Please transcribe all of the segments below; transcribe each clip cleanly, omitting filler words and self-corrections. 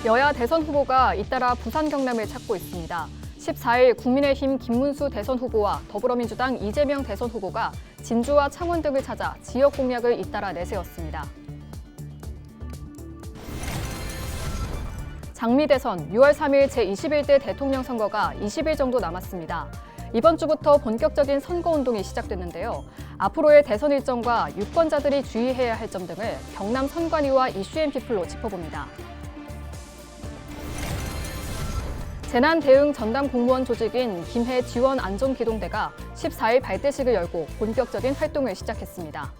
여야 대선 후보가 잇따라 부산 경남을 찾고 있습니다. 14일 국민의힘 김문수 대선 후보와 더불어민주당 이재명 대선 후보가 진주와 창원 등을 찾아 지역 공약을 잇따라 내세웠습니다. 장미 대선 6월 3일 제21대 대통령 선거가 20일 정도 남았습니다. 이번 주부터 본격적인 선거운동이 시작됐는데요. 앞으로의 대선 일정과 유권자들이 주의해야 할 점 등을 경남 선관위와 이슈앤피플로 짚어봅니다. 재난대응 전담 공무원 조직인 김해 지원안전기동대가 14일 발대식을 열고 본격적인 활동을 시작했습니다.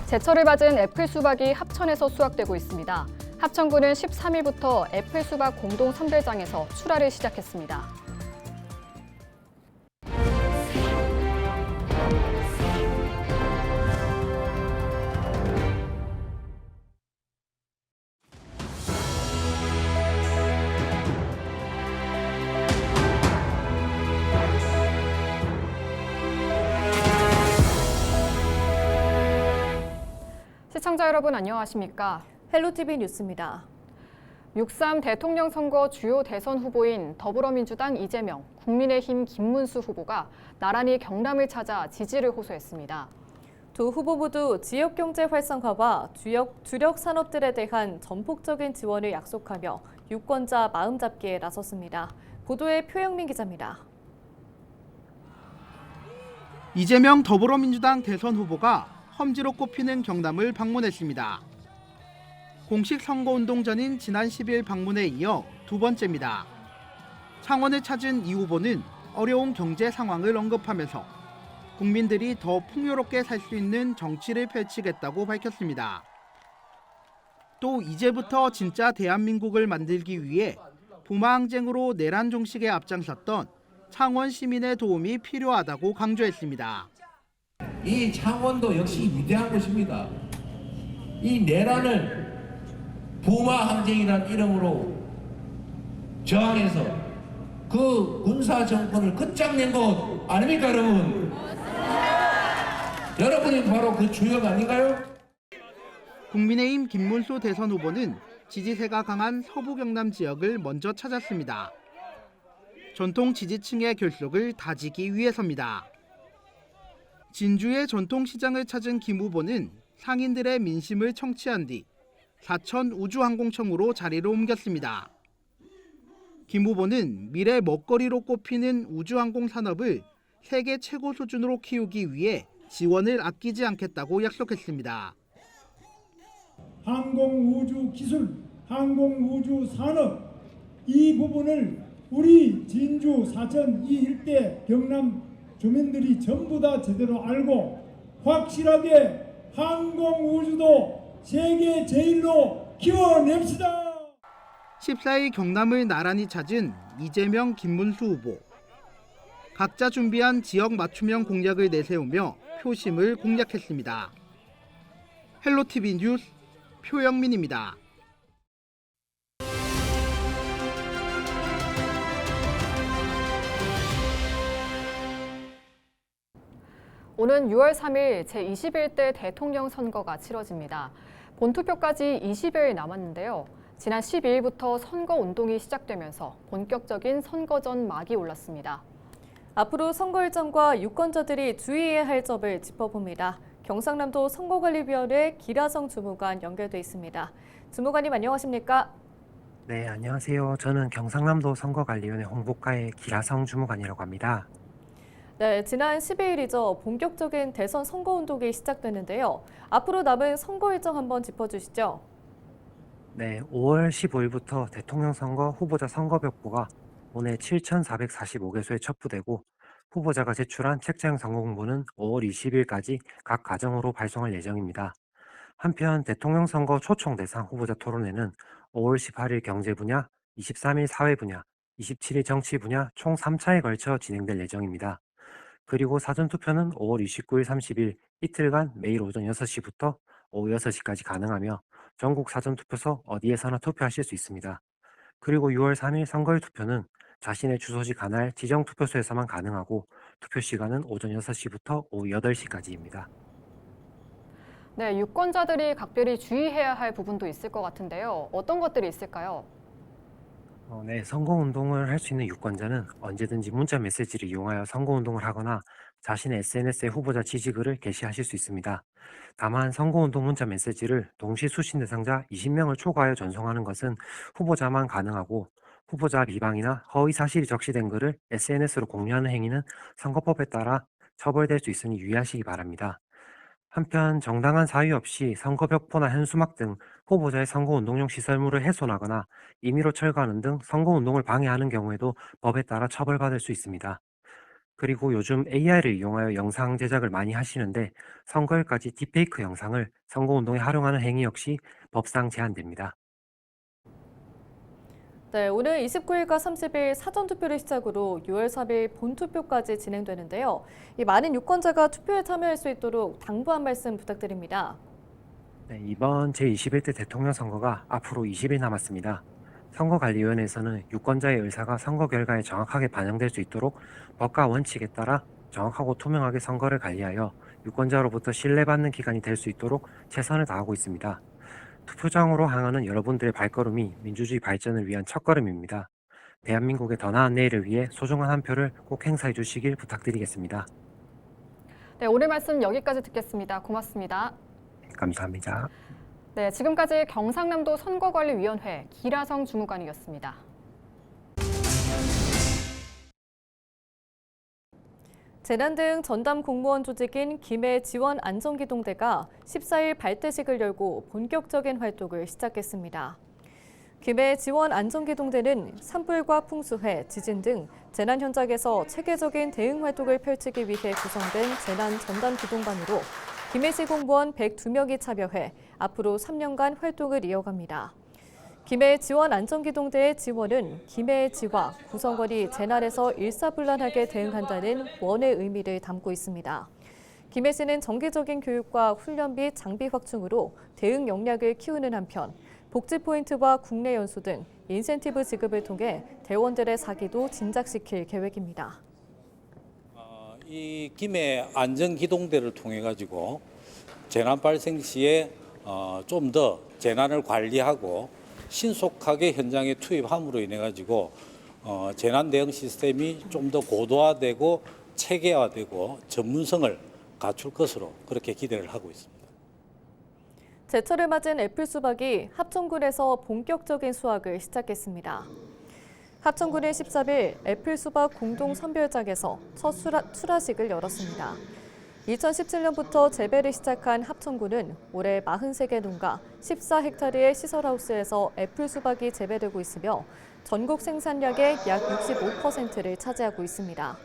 제철을 맞은 애플 수박이 합천에서 수확되고 있습니다. 합천군은 13일부터 애플 수박 공동 선별장에서 출하를 시작했습니다. 시청자 여러분 안녕하십니까? 헬로티비 뉴스입니다. 6.3 대통령 선거 주요 대선 후보인 더불어민주당 이재명, 국민의힘 김문수 후보가 나란히 경남을 찾아 지지를 호소했습니다. 두 후보 모두 지역경제 활성화와 주력 산업들에 대한 전폭적인 지원을 약속하며 유권자 마음잡기에 나섰습니다. 보도에 표영민 기자입니다. 이재명 더불어민주당 대선 후보가 험지로 꼽히는 경남을 방문했습니다. 공식 선거운동 전인 지난 10일 방문에 이어 두 번째입니다. 창원을 찾은 이 후보는 어려운 경제 상황을 언급하면서 국민들이 더 풍요롭게 살 수 있는 정치를 펼치겠다고 밝혔습니다. 또 이제부터 진짜 대한민국을 만들기 위해 부마항쟁으로 내란 종식에 앞장섰던 창원 시민의 도움이 필요하다고 강조했습니다. 이 창원도 역시 위대한 곳입니다. 이 내란을 부마항쟁이라는 이름으로 저항해서 그 군사 정권을 끝장낸 것 아닙니까, 여러분? 여러분이 바로 그 주역 아닌가요? 국민의힘 김문수 대선 후보는 지지세가 강한 서부 경남 지역을 먼저 찾았습니다. 전통 지지층의 결속을 다지기 위해서입니다. 진주의 전통시장을 찾은 김 후보는 상인들의 민심을 청취한 뒤 사천 우주항공청으로 자리를 옮겼습니다. 김 후보는 미래 먹거리로 꼽히는 우주항공 산업을 세계 최고 수준으로 키우기 위해 지원을 아끼지 않겠다고 약속했습니다. 항공우주기술, 항공우주산업 이 부분을 우리 진주, 사천 이 일대 경남 주민들이 전부 다 제대로 알고 확실하게 항공우주도 세계 제일로 키워냅시다. 14일 경남을 나란히 찾은 이재명, 김문수 후보. 각자 준비한 지역 맞춤형 공약을 내세우며 표심을 공략했습니다. 헬로티비 뉴스 표영민입니다. 오는 6월 3일 제21대 대통령 선거가 치러집니다. 본투표까지 20여일 남았는데요. 지난 12일부터 선거운동이 시작되면서 본격적인 선거 전 막이 올랐습니다. 앞으로 선거 일정과 유권자들이 주의해야 할 점을 짚어봅니다. 경상남도 선거관리위원회 기라성 주무관 연결돼 있습니다. 주무관님 안녕하십니까? 네, 안녕하세요. 저는 경상남도 선거관리위원회 홍보과의 기라성 주무관이라고 합니다. 네, 지난 12일이죠. 본격적인 대선 선거운동이 시작됐는데요. 앞으로 남은 선거 일정 한번 짚어주시죠. 네, 5월 15일부터 대통령 선거 후보자 선거벽보가 오늘 7,445개소에 첩부되고 후보자가 제출한 책자형 선거공보는 5월 20일까지 각 가정으로 발송할 예정입니다. 한편 대통령 선거 초청 대상 후보자 토론회는 5월 18일 경제 분야, 23일 사회 분야, 27일 정치 분야 총 3차에 걸쳐 진행될 예정입니다. 그리고 사전투표는 5월 29일, 30일 이틀간 매일 오전 6시부터 오후 6시까지 가능하며 전국 사전투표소 어디에서나 투표하실 수 있습니다. 그리고 6월 3일 선거일 투표는 자신의 주소지 관할 지정 투표소에서만 가능하고 투표 시간은 오전 6시부터 오후 8시까지입니다. 네, 유권자들이 각별히 주의해야 할 부분도 있을 것 같은데요. 어떤 것들이 있을까요? 네, 선거운동을 할 수 있는 유권자는 언제든지 문자 메시지를 이용하여 선거운동을 하거나 자신의 SNS에 후보자 지지글을 게시하실 수 있습니다. 다만 선거운동 문자 메시지를 동시 수신 대상자 20명을 초과하여 전송하는 것은 후보자만 가능하고 후보자 비방이나 허위 사실이 적시된 글을 SNS로 공유하는 행위는 선거법에 따라 처벌될 수 있으니 유의하시기 바랍니다. 한편 정당한 사유 없이 선거벽포나 현수막 등 후보자의 선거운동용 시설물을 훼손하거나 임의로 철거하는 등 선거운동을 방해하는 경우에도 법에 따라 처벌받을 수 있습니다. 그리고 요즘 AI를 이용하여 영상 제작을 많이 하시는데 선거일까지 딥페이크 영상을 선거운동에 활용하는 행위 역시 법상 제한됩니다. 네, 오늘 29일과 30일 사전투표를 시작으로 6월 3일 본투표까지 진행되는데요. 이 많은 유권자가 투표에 참여할 수 있도록 당부 한 말씀 부탁드립니다. 네, 이번 제21대 대통령 선거가 앞으로 20일 남았습니다. 선거관리위원회에서는 유권자의 의사가 선거 결과에 정확하게 반영될 수 있도록 법과 원칙에 따라 정확하고 투명하게 선거를 관리하여 유권자로부터 신뢰받는 기관이 될 수 있도록 최선을 다하고 있습니다. 투표장으로 향하는 여러분들의 발걸음이 민주주의 발전을 위한 첫걸음입니다. 대한민국의 더 나은 내일을 위해 소중한 한 표를 꼭 행사해 주시길 부탁드리겠습니다. 네, 오늘 말씀 여기까지 듣겠습니다. 고맙습니다. 감사합니다. 네, 지금까지 경상남도 선거관리위원회 기라성 주무관이었습니다. 재난 대응 전담 공무원 조직인 김해 지원 안전기동대가 14일 발대식을 열고 본격적인 활동을 시작했습니다. 김해 지원 안전기동대는 산불과 풍수해, 지진 등 재난 현장에서 체계적인 대응 활동을 펼치기 위해 구성된 재난 전담 기동반으로 김해시 공무원 102명이 참여해 앞으로 3년간 활동을 이어갑니다. 김해 지원 안전기동대의 지원은 김해의 지와 구성원이 재난에서 일사불란하게 대응한다는 원의 의미를 담고 있습니다. 김해시는 정기적인 교육과 훈련 및 장비 확충으로 대응 역량을 키우는 한편 복지 포인트와 국내 연수 등 인센티브 지급을 통해 대원들의 사기도 진작시킬 계획입니다. 이 김해 안전기동대를 통해 가지고 재난 발생 시에 좀 더 재난을 관리하고 신속하게 현장에 투입함으로 인해 가지고 재난 대응 시스템이 좀 더 고도화되고 체계화되고 전문성을 갖출 것으로 그렇게 기대를 하고 있습니다. 제철을 맞은 애플 수박이 합천군에서 본격적인 수확을 시작했습니다. 합천군은 13일 애플 수박 공동 선별장에서 첫 출하식을 열었습니다. 2017년부터 재배를 시작한 합천군은 올해 43개 농가 14헥타르의 시설하우스에서 애플 수박이 재배되고 있으며 전국 생산량의 약 65%를 차지하고 있습니다.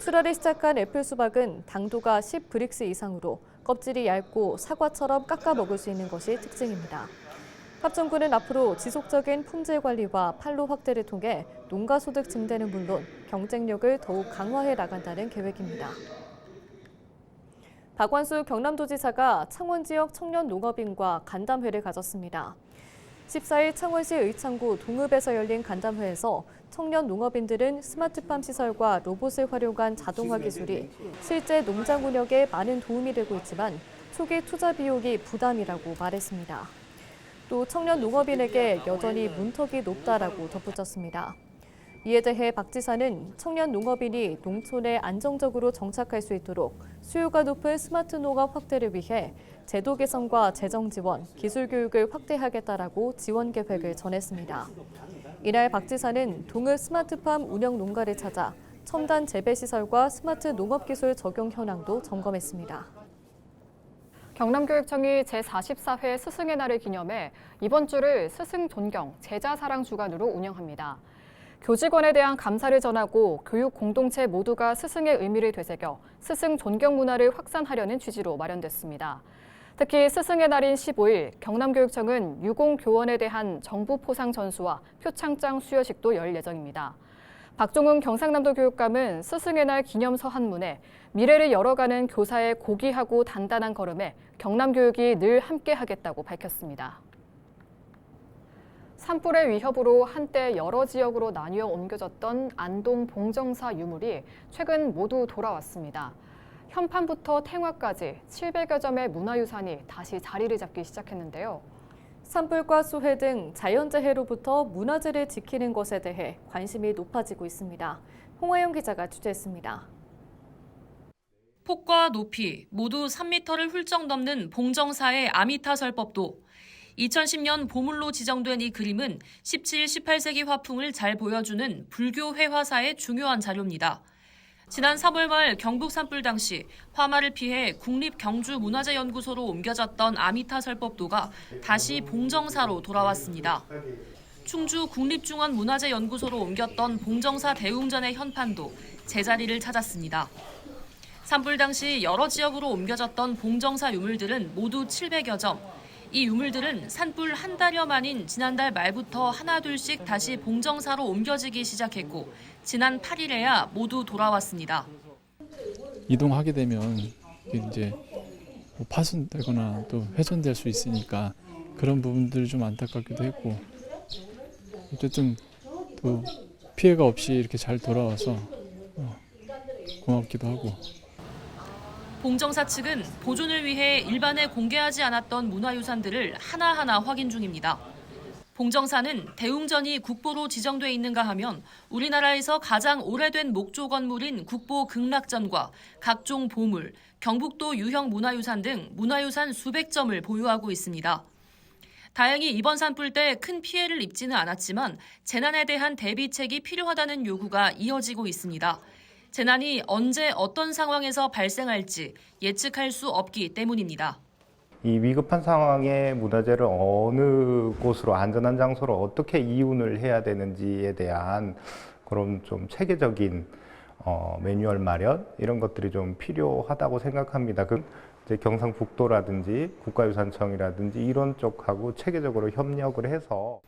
출하를 시작한 애플 수박은 당도가 10브릭스 이상으로 껍질이 얇고 사과처럼 깎아 먹을 수 있는 것이 특징입니다. 합천군은 앞으로 지속적인 품질 관리와 판로 확대를 통해 농가 소득 증대는 물론 경쟁력을 더욱 강화해 나간다는 계획입니다. 박완수 경남도지사가 창원 지역 청년 농업인과 간담회를 가졌습니다. 14일 창원시 의창구 동읍에서 열린 간담회에서 청년 농업인들은 스마트팜 시설과 로봇을 활용한 자동화 기술이 실제 농장 운영에 많은 도움이 되고 있지만 초기 투자 비용이 부담이라고 말했습니다. 또 청년 농업인에게 여전히 문턱이 높다라고 덧붙였습니다. 이에 대해 박 지사는 청년 농업인이 농촌에 안정적으로 정착할 수 있도록 수요가 높은 스마트 농업 확대를 위해 제도 개선과 재정 지원, 기술 교육을 확대하겠다라고 지원 계획을 전했습니다. 이날 박 지사는 동읍 스마트팜 운영 농가를 찾아 첨단 재배 시설과 스마트 농업 기술 적용 현황도 점검했습니다. 경남교육청이 제44회 스승의 날을 기념해 이번 주를 스승 존경, 제자 사랑 주간으로 운영합니다. 교직원에 대한 감사를 전하고 교육 공동체 모두가 스승의 의미를 되새겨 스승 존경 문화를 확산하려는 취지로 마련됐습니다. 특히 스승의 날인 15일 경남교육청은 유공교원에 대한 정부 포상 전수와 표창장 수여식도 열 예정입니다. 박종훈 경상남도 교육감은 스승의 날 기념서 한문에 미래를 열어가는 교사의 고귀하고 단단한 걸음에 경남교육이 늘 함께하겠다고 밝혔습니다. 산불의 위협으로 한때 여러 지역으로 나뉘어 옮겨졌던 안동 봉정사 유물이 최근 모두 돌아왔습니다. 현판부터 탱화까지 700여 점의 문화유산이 다시 자리를 잡기 시작했는데요. 산불과 수해 등 자연재해로부터 문화재를 지키는 것에 대해 관심이 높아지고 있습니다. 홍하영 기자가 취재했습니다. 폭과 높이 모두 3m를 훌쩍 넘는 봉정사의 아미타설법도 2010년 보물로 지정된 이 그림은 17, 18세기 화풍을 잘 보여주는 불교 회화사의 중요한 자료입니다. 지난 3월 말 경북 산불 당시 화마를 피해 국립경주문화재연구소로 옮겨졌던 아미타설법도가 다시 봉정사로 돌아왔습니다. 충주 국립중원문화재연구소로 옮겼던 봉정사 대웅전의 현판도 제자리를 찾았습니다. 산불 당시 여러 지역으로 옮겨졌던 봉정사 유물들은 모두 700여 점. 이 유물들은 산불 한 달여 만인 지난달 말부터 하나둘씩 다시 봉정사로 옮겨지기 시작했고 지난 8일에야 모두 돌아왔습니다. 이동하게 되면 이제 파손되거나 또 훼손될 수 있으니까 그런 부분들이 좀 안타깝기도 했고 어쨌든 또 피해가 없이 이렇게 잘 돌아와서 고맙기도 하고. 봉정사 측은 보존을 위해 일반에 공개하지 않았던 문화유산들을 하나하나 확인 중입니다. 봉정사는 대웅전이 국보로 지정돼 있는가 하면 우리나라에서 가장 오래된 목조 건물인 국보 극락전과 각종 보물, 경북도 유형 문화유산 등 문화유산 수백 점을 보유하고 있습니다. 다행히 이번 산불 때 큰 피해를 입지는 않았지만 재난에 대한 대비책이 필요하다는 요구가 이어지고 있습니다. 재난이 언제 어떤 상황에서 발생할지 예측할 수 없기 때문입니다. 이 위급한 상황에 문화재를 어느 곳으로 안전한 장소로 어떻게 이운을 해야 되는지에 대한 그런 좀 체계적인 매뉴얼 마련 이런 것들이 좀 필요하다고 생각합니다. 이제 경상북도라든지 국가유산청이라든지 이런 쪽하고 체계적으로 협력을 해서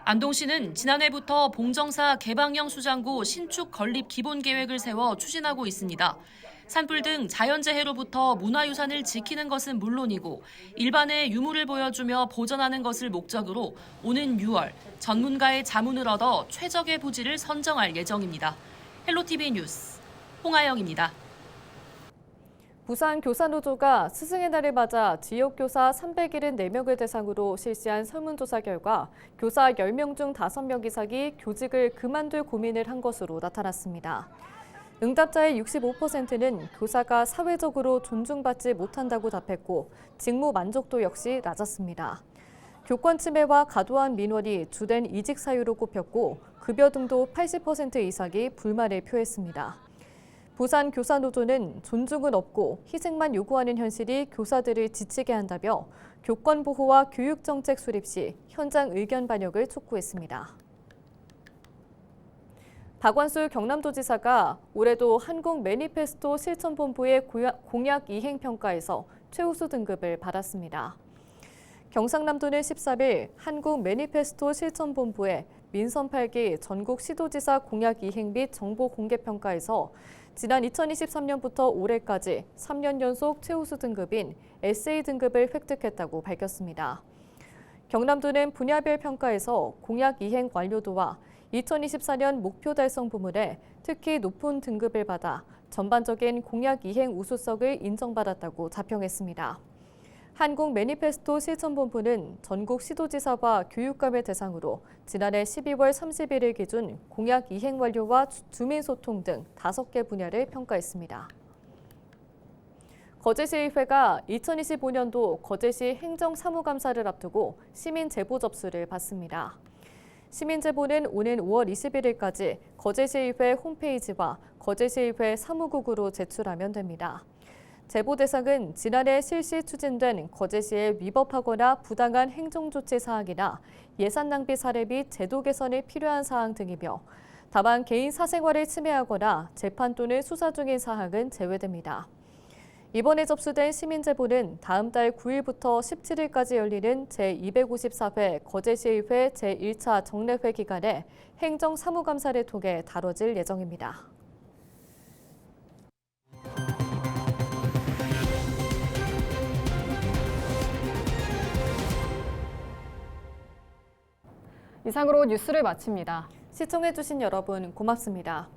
안동시는 지난해부터 봉정사 개방형 수장고 신축 건립 기본 계획을 세워 추진하고 있습니다. 산불 등 자연재해로부터 문화유산을 지키는 것은 물론이고 일반에 유물을 보여주며 보존하는 것을 목적으로 오는 6월 전문가의 자문을 얻어 최적의 부지를 선정할 예정입니다. 헬로티비 뉴스 홍하영입니다. 부산 교사노조가 스승의 날을 맞아 지역교사 374명을 대상으로 실시한 설문조사 결과 교사 10명 중 5명 이상이 교직을 그만둘 고민을 한 것으로 나타났습니다. 응답자의 65%는 교사가 사회적으로 존중받지 못한다고 답했고 직무 만족도 역시 낮았습니다. 교권 침해와 과도한 민원이 주된 이직 사유로 꼽혔고 급여 등도 80% 이상이 불만을 표했습니다. 부산 교사노조는 존중은 없고 희생만 요구하는 현실이 교사들을 지치게 한다며 교권 보호와 교육 정책 수립 시 현장 의견 반영을 촉구했습니다. 박완술 경남도지사가 올해도 한국 매니페스토 실천본부의 공약 이행 평가에서 최우수 등급을 받았습니다. 경상남도는 13일 한국 매니페스토 실천본부의 민선 8기 전국 시도지사 공약 이행 및 정보 공개 평가에서 지난 2023년부터 올해까지 3년 연속 최우수 등급인 SA 등급을 획득했다고 밝혔습니다. 경남도는 분야별 평가에서 공약 이행 완료도와 2024년 목표 달성 부문에 특히 높은 등급을 받아 전반적인 공약 이행 우수성을 인정받았다고 자평했습니다. 한국 매니페스토 실천본부는 전국 시도지사와 교육감을 대상으로 지난해 12월 31일 기준 공약 이행 완료와 주민소통 등 5개 분야를 평가했습니다. 거제시의회가 2025년도 거제시 행정사무감사를 앞두고 시민 제보 접수를 받습니다. 시민 제보는 오는 5월 21일까지 거제시의회 홈페이지와 거제시의회 사무국으로 제출하면 됩니다. 제보 대상은 지난해 실시 추진된 거제시에 위법하거나 부당한 행정조치 사항이나 예산 낭비 사례 및 제도 개선이 필요한 사항 등이며 다만 개인 사생활을 침해하거나 재판 또는 수사 중인 사항은 제외됩니다. 이번에 접수된 시민 제보는 다음 달 9일부터 17일까지 열리는 제254회 거제시의회 제1차 정례회 기간에 행정사무감사를 통해 다뤄질 예정입니다. 이상으로 뉴스를 마칩니다. 시청해주신 여러분 고맙습니다.